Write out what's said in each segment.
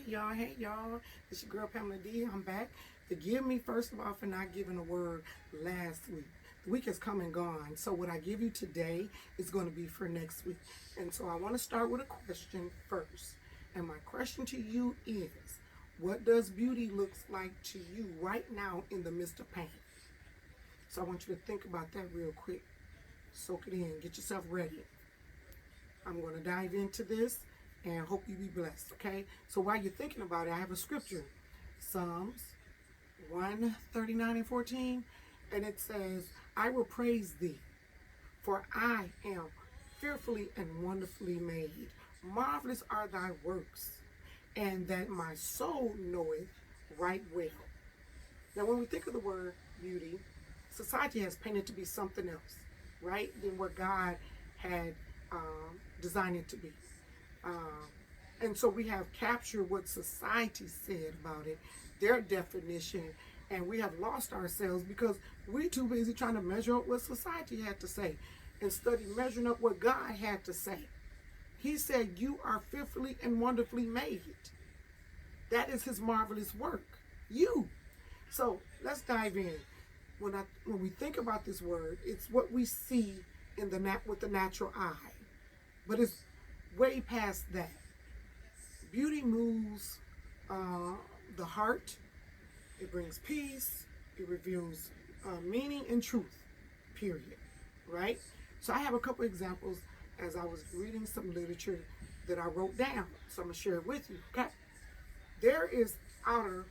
Hey y'all. It's your girl Pamela D. I'm back. Forgive me first of all for not giving a word last week. The week has come and gone. So what I give you today is going to be for next week. And so I want to start with a question first. And my question to you is, what does beauty looks like to you right now in the midst of pain? So I want you to think about that real quick. Soak it in. Get yourself ready. I'm going to dive into this and hope you be blessed, okay? So while you're thinking about it, I have a scripture, Psalms 139 and 14, and it says, I will praise thee, for I am fearfully and wonderfully made. Marvelous are thy works, and that my soul knoweth right well. Now, when we think of the word beauty, society has painted to be something else, right, than what God had designed it to be. And so we have captured what society said about it, their definition, and we have lost ourselves because we're too busy trying to measure up what society had to say instead of measuring up what God had to say. He said, you are fearfully and wonderfully made. That is his marvelous work. You. So let's dive in. When we think about this word, it's what we see in with the natural eye. But it's way past that. Beauty moves the heart. It brings peace. It reveals meaning and truth, period. Right? So I have a couple examples as I was reading some literature that I wrote down. So I'm going to share it with you. Okay? There is outer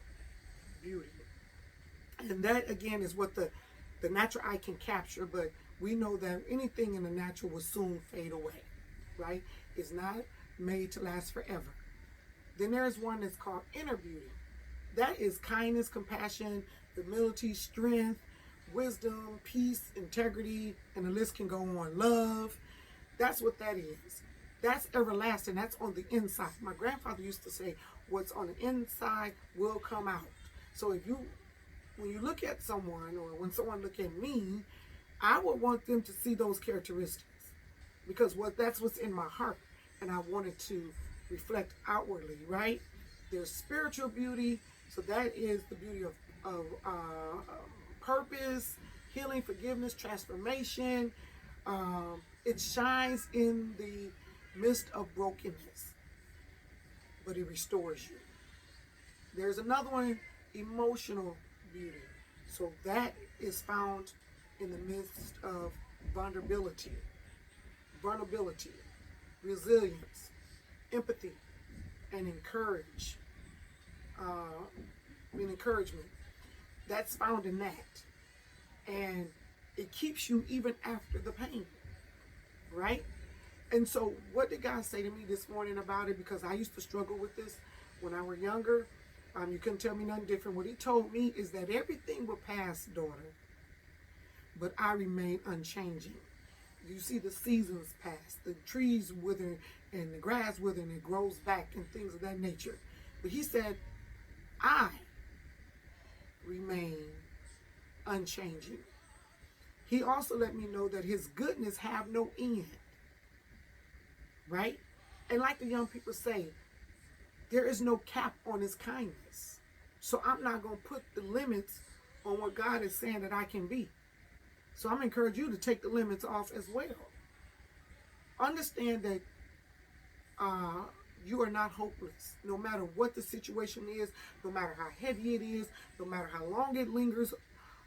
beauty. And that, again, is what the natural eye can capture. But we know that anything in the natural will soon fade away. Right? It's not made to last forever. Then there's one that's called inner beauty. That is kindness, compassion, humility, strength, wisdom, peace, integrity, and the list can go on. Love. That's what that is. That's everlasting. That's on the inside. My grandfather used to say, what's on the inside will come out. So when you look at someone, or when someone look at me, I would want them to see those characteristics because that's what's in my heart, and I wanted to reflect outwardly, right? There's spiritual beauty, so that is the beauty of purpose, healing, forgiveness, transformation. It shines in the midst of brokenness, but it restores you. There's another one, emotional beauty. So that is found in the midst of vulnerability, resilience, empathy, and encouragement. That's found in that. And it keeps you even after the pain, right? And so what did God say to me this morning about it? Because I used to struggle with this when I was younger. You couldn't tell me nothing different. What he told me is that everything will pass, daughter, but I remain unchanging. You see the seasons pass, the trees wither and the grass wither and it grows back and things of that nature. But he said, I remain unchanging. He also let me know that his goodness have no end, right? And like the young people say, there is no cap on his kindness. So I'm not going to put the limits on what God is saying that I can be. So I'm encouraging you to take the limits off as well. Understand that you are not hopeless. No matter what the situation is, no matter how heavy it is, no matter how long it lingers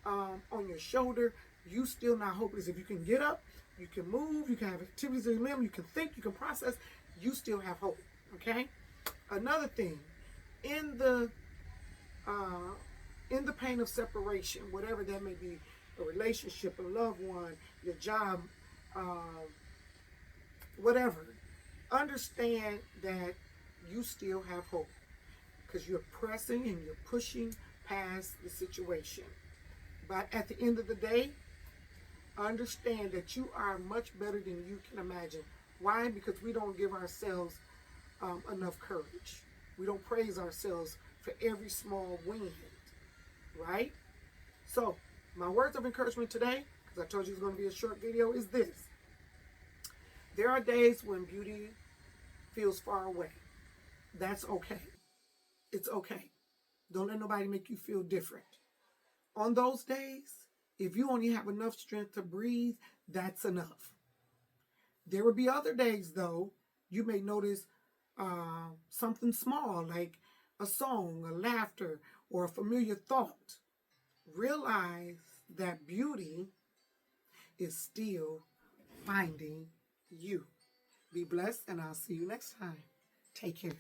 on your shoulder, you still not hopeless. If you can get up, you can move, you can have activities of your limb, you can think, you can process, you still have hope. Okay? Another thing, in the pain of separation, whatever that may be, a relationship, a loved one, your job, whatever, understand that you still have hope because you're pressing and you're pushing past the situation. But at the end of the day, understand that you are much better than you can imagine. Why? Because we don't give ourselves enough courage. We don't praise ourselves for every small win, right? So my words of encouragement today, because I told you it's going to be a short video, is this. There are days when beauty feels far away. That's okay. It's okay. Don't let nobody make you feel different. On those days, if you only have enough strength to breathe, that's enough. There will be other days, though, you may notice something small like a song, a laughter, or a familiar thought. Realize that beauty is still finding you. Be blessed, and I'll see you next time. Take care.